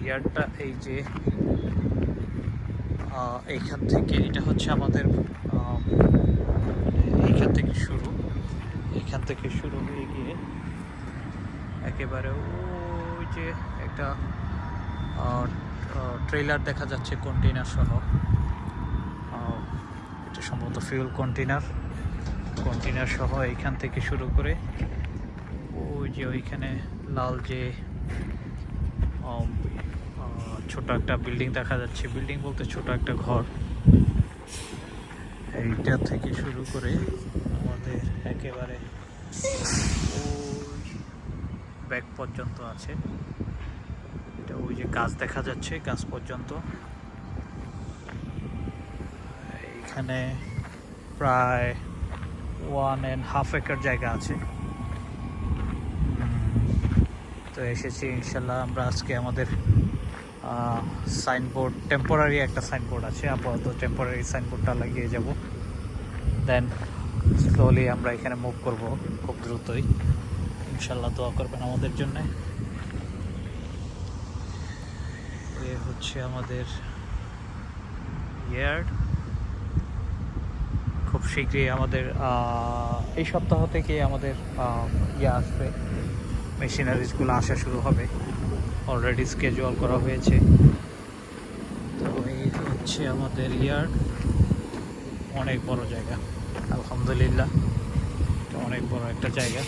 ইয়ারটা এই যে এইখান থেকে এটা হচ্ছে আমাদের এইখান থেকে শুরু হয়ে গিয়ে একেবারে ওই যে একটা ট্রেলার দেখা যাচ্ছে কন্টেইনার সহ। এটা সম্ভবত ফিউল কন্টেইনার সহ এইখান থেকে শুরু করে ওই যে ওইখানে লাল যে ছোট একটা বিল্ডিং দেখা যাচ্ছে, বিল্ডিং বলতে ছোট একটা ঘর, এইটা থেকে শুরু করে আমাদের একেবারে ওই ব্যাক পর্যন্ত আছে। এটা ওই যে গাছ দেখা যাচ্ছে, গাছ পর্যন্ত। এইখানে প্রায় 1.5 একর জায়গা আছে। তো এসেছি ইনশাল্লাহ আমরা আজকে আমাদের সাইনবোর্ড, টেম্পোরারি একটা সাইনবোর্ড আছে, আপাতত টেম্পোরারি সাইনবোর্ডটা লাগিয়ে যাব, দেন স্লোলি আমরা এখানে মুভ করব খুব দ্রুতই। ইনশাল্লাহ দোয়া করবেন আমাদের জন্য। এ হচ্ছে আমাদের ইয়ার্ড। খুব শীঘ্রই আমাদের এই সপ্তাহ থেকে আমাদের আসবে, মেশিনারিজগুলো আসা শুরু হবে, অলরেডি স্কেজুয়াল করা হয়েছে। তো এই হচ্ছে আমাদের ইয়ার্ড, অনেক বড় জায়গা আলহামদুলিল্লাহ, অনেক বড় একটা জায়গা।